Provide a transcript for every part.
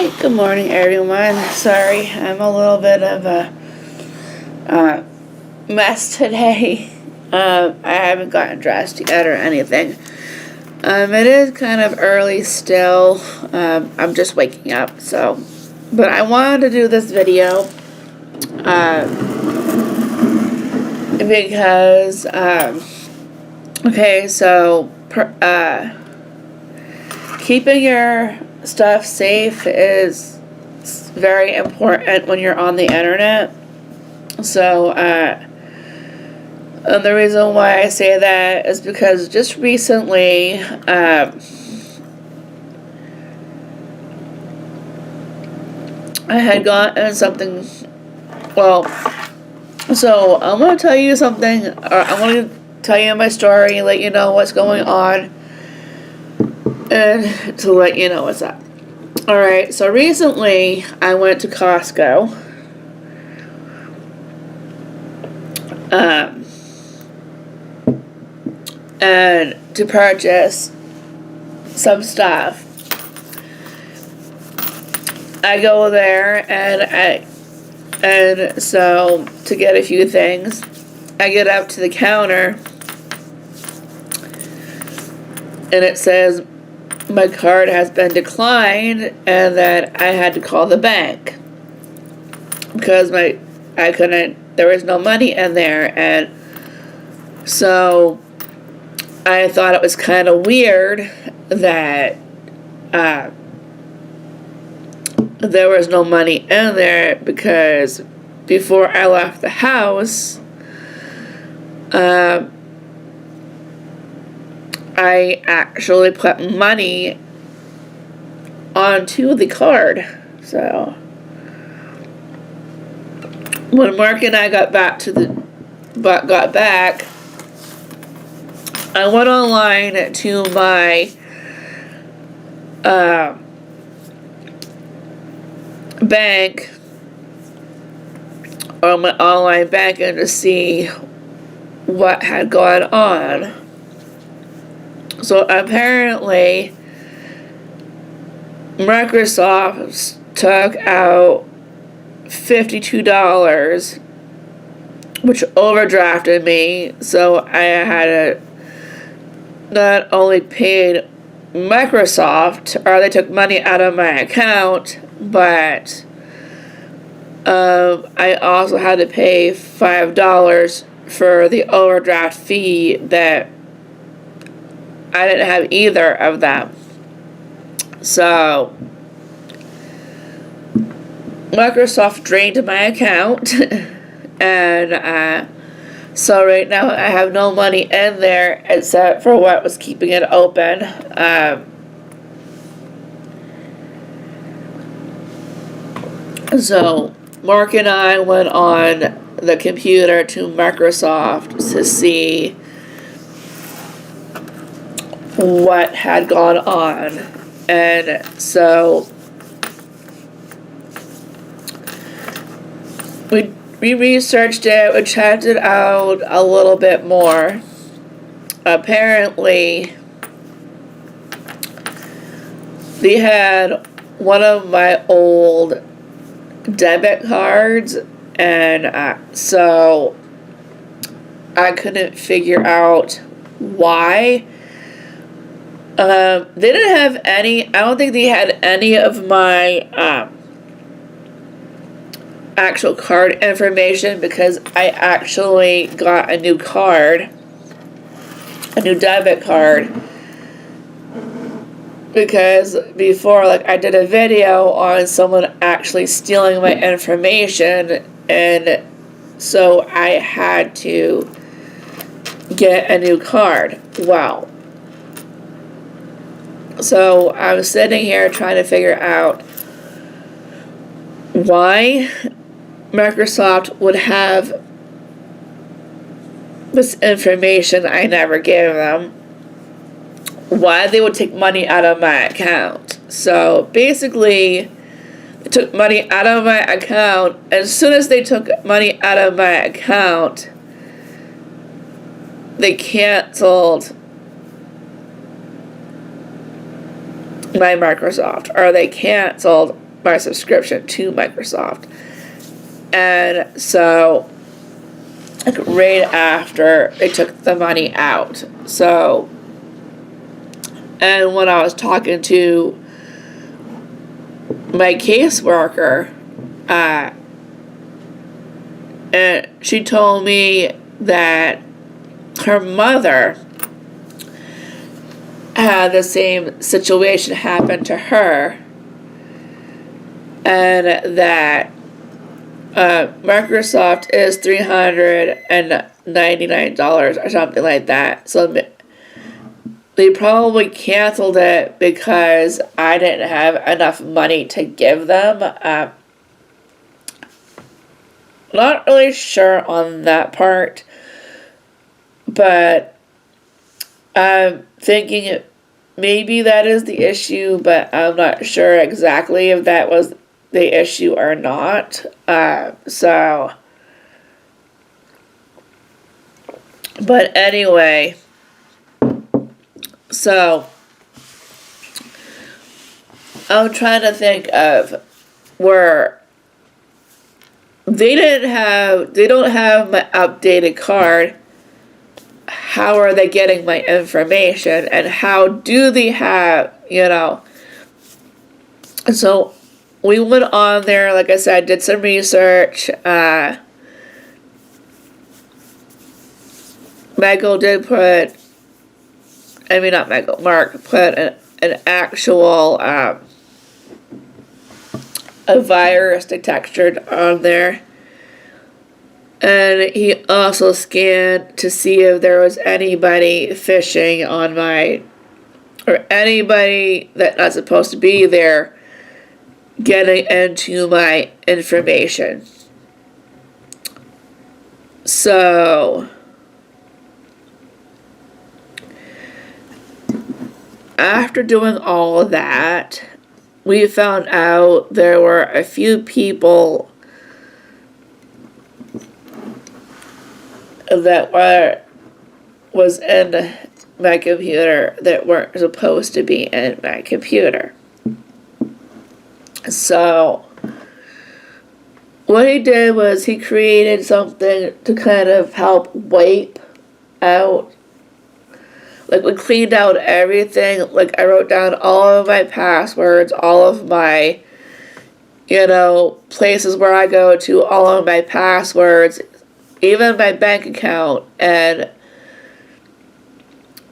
Alright, good morning everyone. Sorry, I'm a little bit of a mess today. I haven't gotten dressed yet or anything. It is kind of early still. I'm just waking up, so. But I wanted to do this video because, okay, so, keeping your stuff safe is very important when you're on the internet. So, and the reason why I say that is because just recently, I had gotten something, well, so I'm going to tell you something, or I'm going to tell you my story, let you know what's going on, and to let you know what's up. Alright, so recently I went to Costco. And to purchase some stuff. I go there and so to get a few things, I get up to the counter and it says my card has been declined and that I had to call the bank because there was no money in there, and so I thought it was kind of weird that there was no money in there because before I left the house, I actually put money onto the card. So when Mark and I got back, I went online to my bank, or my online banking, to see what had gone on. So apparently Microsoft took out $52, which overdrafted me, so I had to not only paid Microsoft, or they took money out of my account, but I also had to pay $5 for the overdraft fee that I didn't have either of them. So Microsoft drained my account and so right now I have no money in there except for what was keeping it open. So Mark and I went on the computer to Microsoft to see what had gone on, and so we researched it, we checked it out a little bit more. Apparently, they had one of my old debit cards, and so I couldn't figure out why. They didn't have any, I don't think they had any of my actual card information, because I actually got a new card, a new debit card, because before, like, I did a video on someone actually stealing my information, and so I had to get a new card. Wow. So I was sitting here trying to figure out why Microsoft would have this information I never gave them, why they would take money out of my account. So basically, they took money out of my account. As soon as they took money out of my account, they canceled my Microsoft, or they canceled my subscription to Microsoft. And so, like, right after they took the money out. So, and when I was talking to my caseworker, and she told me that her mother had the same situation happen to her, and that Microsoft is $399 or something like that. So they probably canceled it because I didn't have enough money to give them. Not really sure on that part, but I'm thinking maybe that is the issue, but I'm not sure exactly if that was the issue or not. But anyway, so I'm trying to think of where they don't have my updated card. How are they getting my information, and how do they have, so we went on there, like I said, did some research. Mark put an actual, a virus detector on there. And he also scanned to see if there was anybody phishing on or anybody that's not supposed to be there getting into my information. So, after doing all of that, we found out there were a few people that was in my computer that weren't supposed to be in my computer. So what he did was he created something to kind of help wipe out. Like, we cleaned out everything. Like, I wrote down all of my passwords, all of my, places where I go to, all of my passwords, even my bank account. And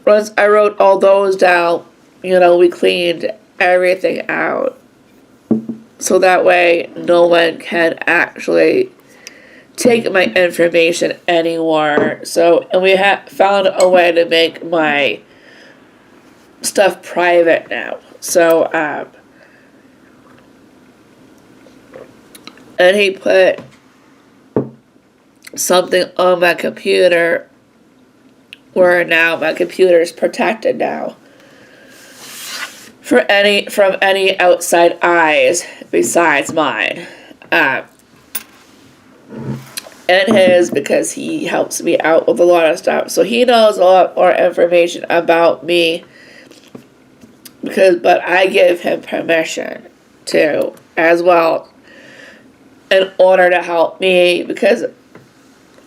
once I wrote all those down, we cleaned everything out. So that way, no one can actually take my information anymore. So, and we found a way to make my stuff private now. So, and he put something on my computer where now my computer is protected now from any outside eyes besides mine. And his, because he helps me out with a lot of stuff. So he knows a lot more information about me, but I give him permission to as well in order to help me, because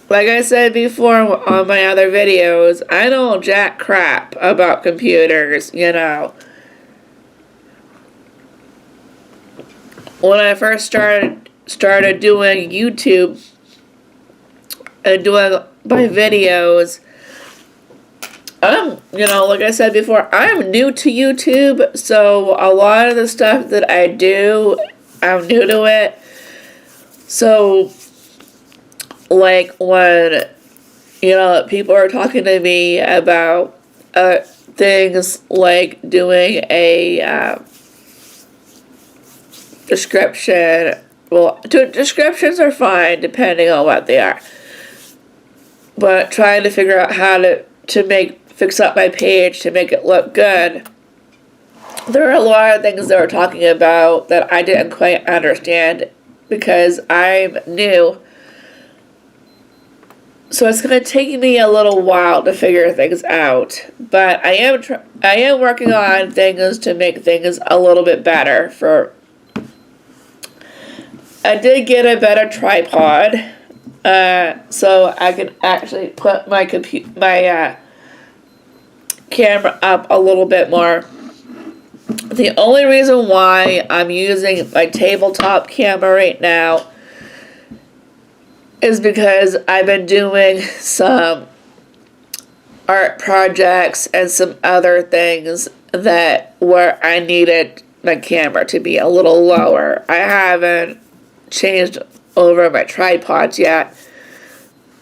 like I said before on my other videos, I know jack crap about computers, When I first started doing YouTube and doing my videos, like I said before, I'm new to YouTube, so a lot of the stuff that I do, I'm new to it. So, like, when, people are talking to me about things like doing a description, descriptions are fine depending on what they are. But trying to figure out how to fix up my page to make it look good, there are a lot of things they were talking about that I didn't quite understand because I'm new. So it's going to take me a little while to figure things out. But I am working on things to make things a little bit better for I did get a better tripod, so I can actually put my camera up a little bit more. The only reason why I'm using my tabletop camera right now is because I've been doing some art projects and some other things that where I needed my camera to be a little lower. I haven't changed over my tripods yet,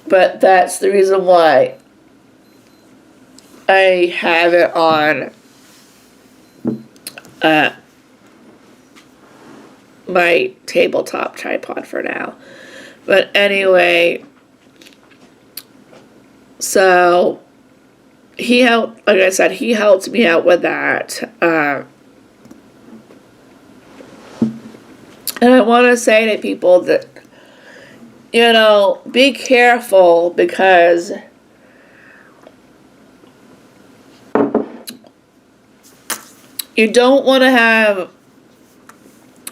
but that's the reason why I have it on my tabletop tripod for now. But anyway, so he helped, like I said, he helped me out with that. And I want to say to people that, you know, be careful, because you don't want to have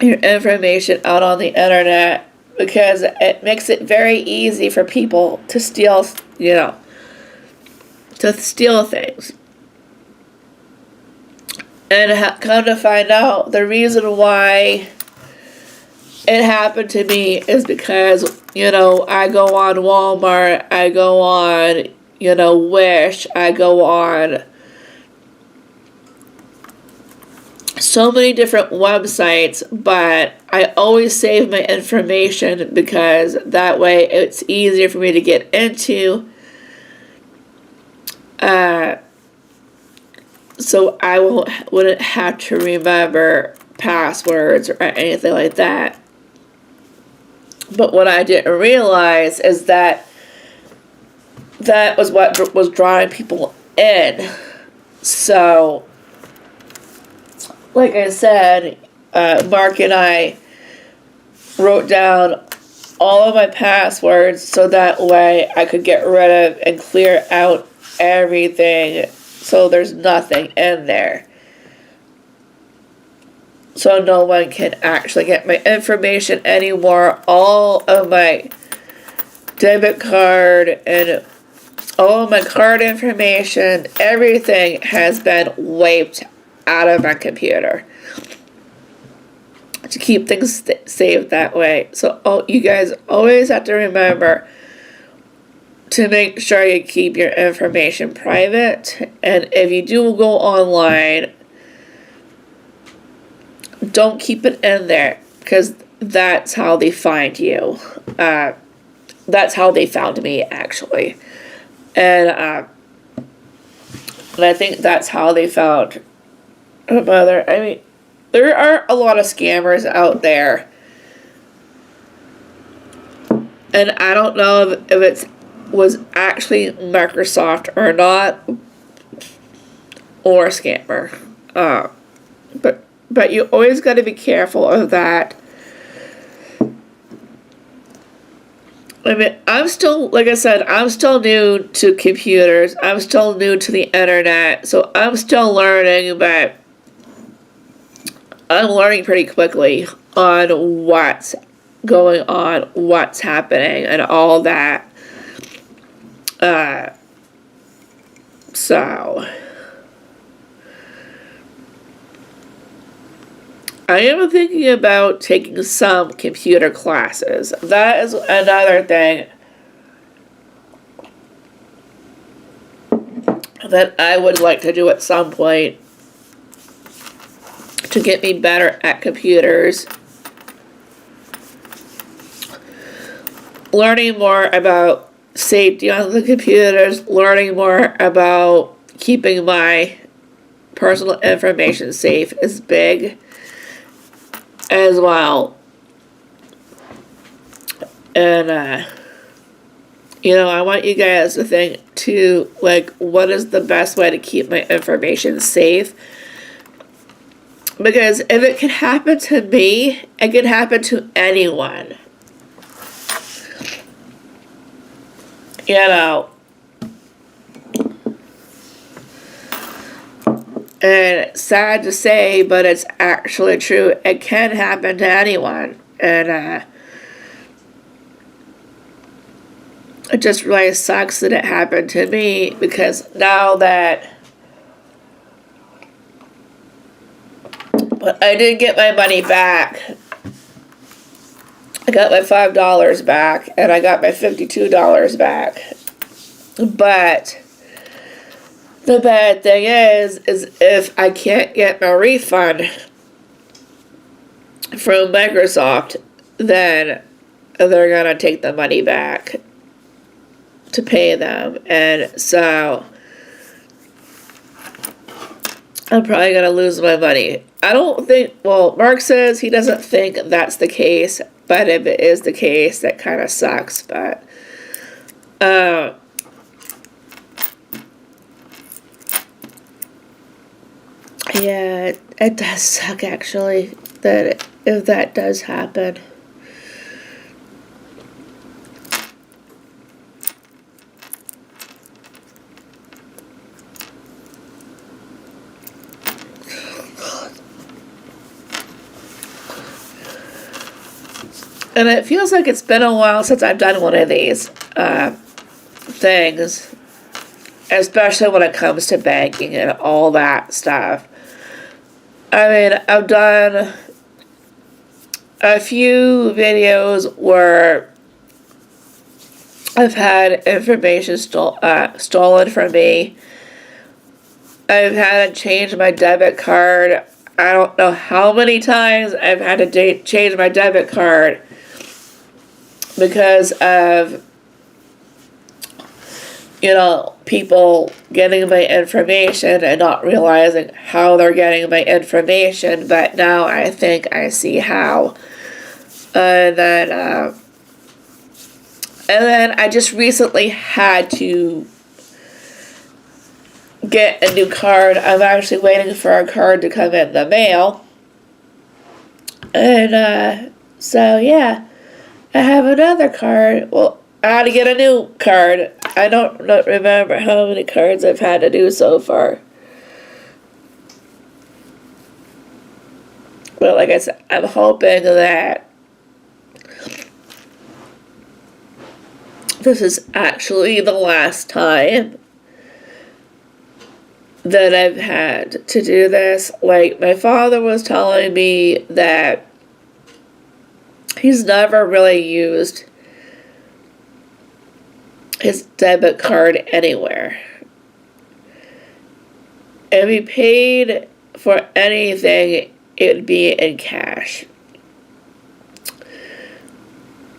your information out on the internet, because it makes it very easy for people to steal, you know, to steal things. And come to find out, the reason why it happened to me is because, you know, I go on Walmart, I go on, you know, Wish, I go on so many different websites, but I always save my information because that way it's easier for me to get into. So I wouldn't have to remember passwords or anything like that. But what I didn't realize is that that was what was drawing people in. So, like I said, Mark and I wrote down all of my passwords so that way I could get rid of and clear out everything so there's nothing in there. So no one can actually get my information anymore. All of my debit card and all of my card information, everything has been wiped out of my computer to keep things saved that way. So you guys always have to remember to make sure you keep your information private. And if you do go online, don't keep it in there, because that's how they find you. That's how they found me, actually. And I think that's how they found my mother. I mean, there are a lot of scammers out there. And I don't know if it was actually Microsoft or not, or a scammer. But you always got to be careful of that. I mean, I'm still, like I said, I'm still new to computers. I'm still new to the internet. So I'm still learning, but I'm learning pretty quickly on what's going on, what's happening, and all that. So I am thinking about taking some computer classes. That is another thing that I would like to do at some point to get me better at computers. Learning more about safety on the computers, learning more about keeping my personal information safe is big as well. And you know, I want you guys to think too, like, what is the best way to keep my information safe? Because if it can happen to me, it can happen to anyone. You know. And it's sad to say, but it's actually true. It can happen to anyone. And it just really sucks that it happened to me, because now that I did get my money back, I got my $5 back, and I got my $52 back. But the bad thing is if I can't get my refund from Microsoft, then they're gonna take the money back to pay them. And so I'm probably gonna lose my money. I don't think, well, Mark says he doesn't think that's the case, but if it is the case, that kind of sucks. But yeah, it does suck, actually, that if that does happen. And it feels like it's been a while since I've done one of these things, especially when it comes to banking and all that stuff. I mean, I've done a few videos where I've had information stolen from me. I've had to change my debit card. I don't know how many times I've had to change my debit card because of, people getting my information and not realizing how they're getting my information. But now I think I see how. And then I just recently had to get a new card. I'm actually waiting for a card to come in the mail. And so yeah, I have another card. Well, I had to get a new card. I don't remember how many cards I've had to do so far. But like I said, I'm hoping that this is actually the last time that I've had to do this. Like, my father was telling me that he's never really used his debit card anywhere. If he paid for anything, it would be in cash.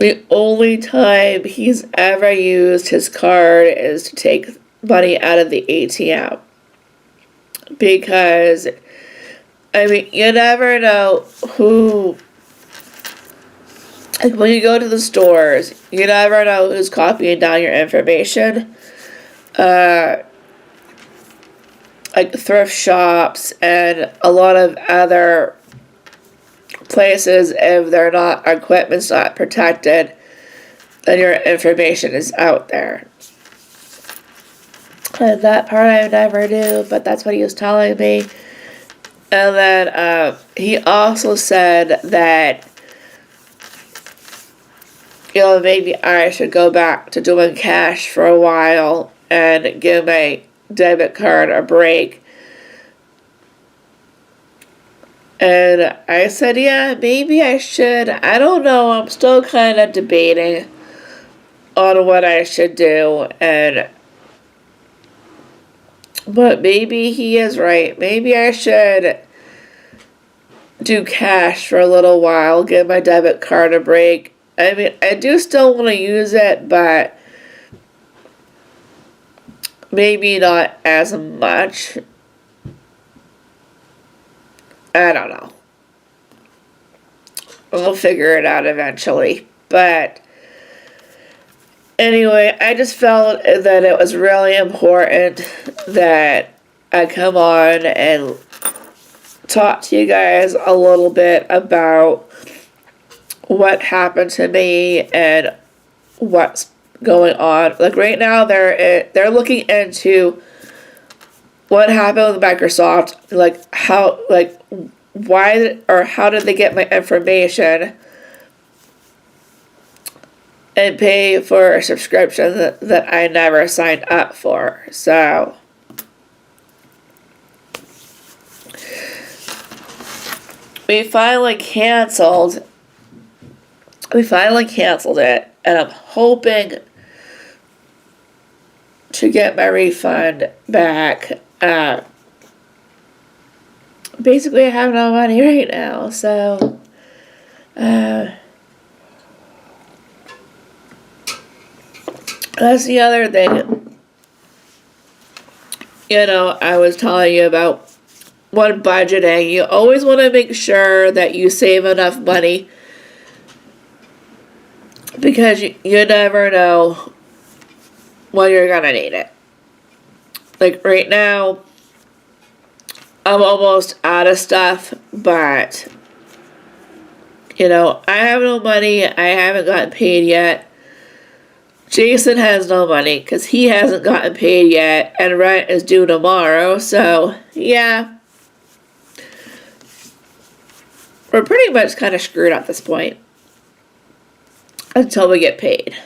The only time he's ever used his card is to take money out of the ATM. Because, I mean, you never know who, like when you go to the stores, you never know who's copying down your information. Like thrift shops and a lot of other places, if equipment's not protected, then your information is out there. And that part I never knew, but that's what he was telling me. And then he also said that, maybe I should go back to doing cash for a while and give my debit card a break. And I said, yeah, maybe I should. I don't know. I'm still kind of debating on what I should do. But maybe he is right. Maybe I should do cash for a little while, give my debit card a break. I mean, I do still want to use it, but maybe not as much. I don't know. We'll figure it out eventually. But anyway, I just felt that it was really important that I come on and talk to you guys a little bit about what happened to me and what's going on. Like right now, they're looking into what happened with Microsoft, like why or how did they get my information, and pay for a subscription that I never signed up for. So we finally canceled it, and I'm hoping to get my refund back. Basically I have no money right now, so that's the other thing. You know, I was telling you about when budgeting. You always want to make sure that you save enough money, because you never know when you're gonna need it. Like right now, I'm almost out of stuff, but you know, I have no money. I haven't gotten paid yet. Jason has no money because he hasn't gotten paid yet, and rent is due tomorrow. So yeah, we're pretty much kind of screwed at this point until we get paid.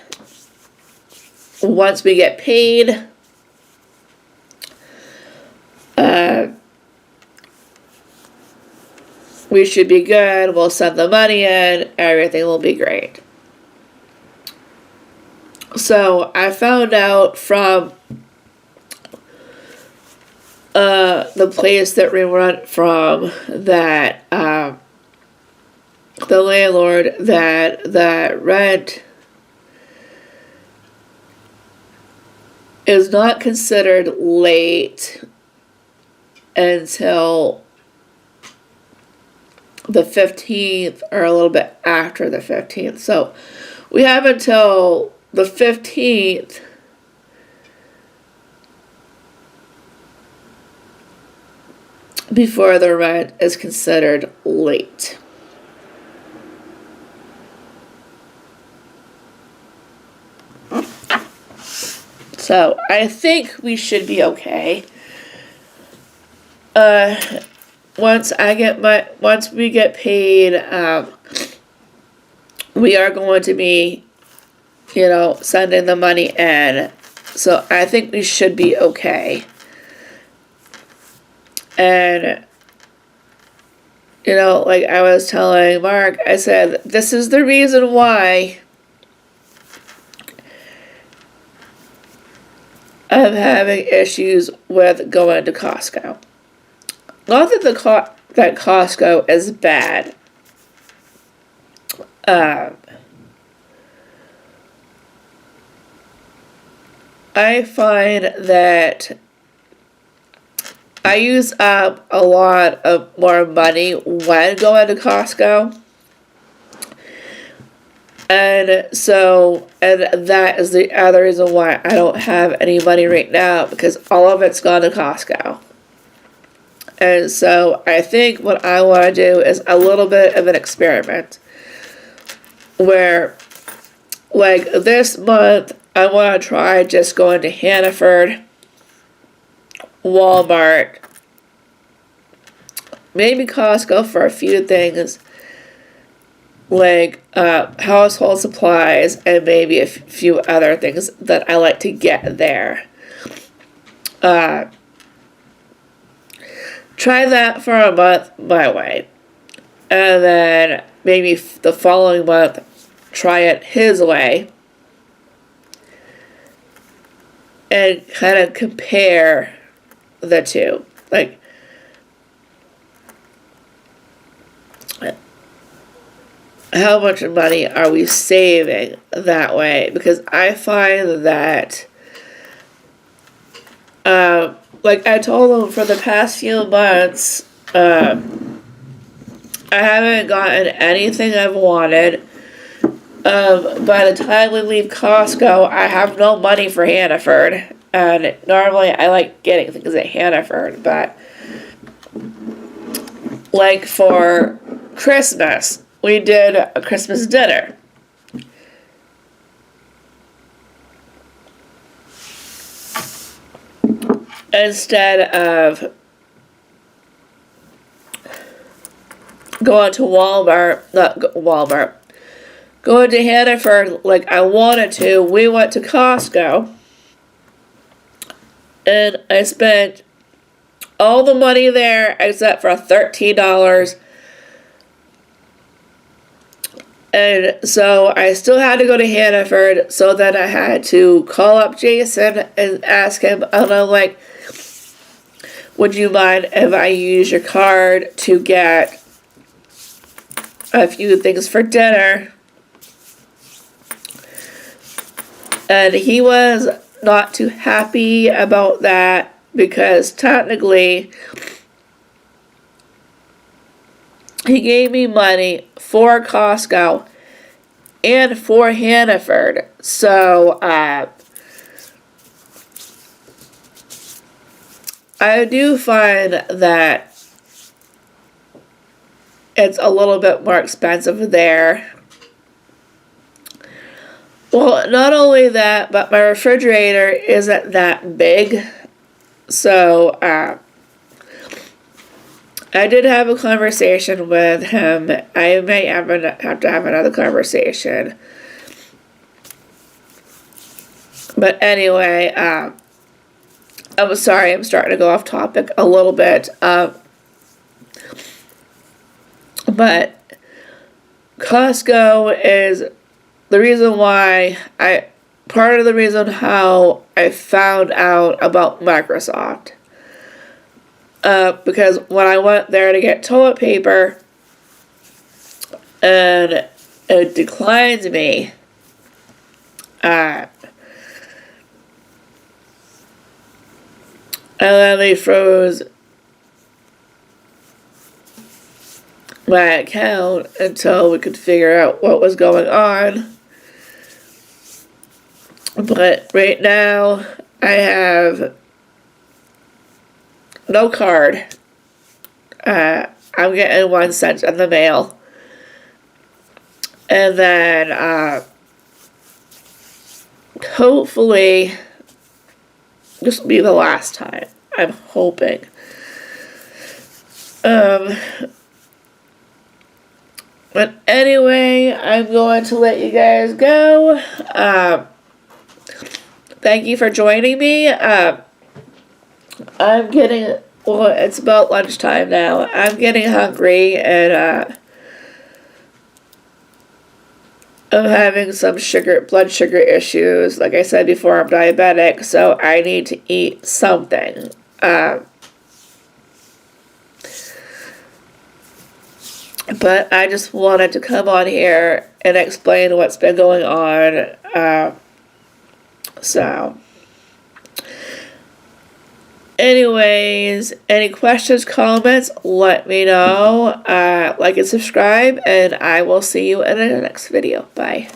Once we get paid, we should be good. We'll send the money in. Everything will be great. So I found out from the place that we rent from that the landlord that the rent is not considered late until the 15th or a little bit after the 15th. So we have until the 15th before the rent is considered late. So I think we should be okay. Once we get paid, we are going to be, you know, sending the money in. So I think we should be okay. And, you know, like I was telling Mark, I said, this is the reason why I'm having issues with going to Costco. Not that that Costco is bad. I find that I use up a lot of more money when going to Costco. And that is the other reason why I don't have any money right now, because all of it's gone to Costco. And so I think what I want to do is a little bit of an experiment where, like this month, I want to try just going to Hannaford, Walmart, maybe Costco for a few things, like household supplies and maybe a few other things that I like to get there. Try that for a month my way. And then maybe the following month, try it his way. And kind of compare the two. Like, how much money are we saving that way? Because I find that, like I told them, for the past few months, I haven't gotten anything I've wanted. By the time we leave Costco, I have no money for Hannaford. And normally I like getting things at Hannaford, but like for Christmas, we did a Christmas dinner. Instead of going to going to Hannaford like I wanted to, we went to Costco. And I spent all the money there except for $13. And so I still had to go to Hannaford, so then I had to call up Jason and ask him, and I'm like, would you mind if I use your card to get a few things for dinner? And he was not too happy about that because technically he gave me money for Costco and for Hannaford. So, I do find that it's a little bit more expensive there. Well, not only that, but my refrigerator isn't that big. So, I did have a conversation with him. I may have to have another conversation. But anyway, I'm sorry, I'm starting to go off topic a little bit. But Costco is the reason why part of the reason how I found out about Microsoft. Because when I went there to get toilet paper and it declined me, and then they froze my account until we could figure out what was going on. But right now, I have no card. I'm getting one sent in the mail. And then, hopefully, this will be the last time. I'm hoping. But anyway, I'm going to let you guys go. Thank you for joining me. I'm getting, well, it's about lunchtime now. I'm getting hungry and I'm having some blood sugar issues. Like I said before, I'm diabetic, so I need to eat something. But I just wanted to come on here and explain what's been going on. So, anyways, any questions, comments, let me know. Like and subscribe, and I will see you in the next video. Bye.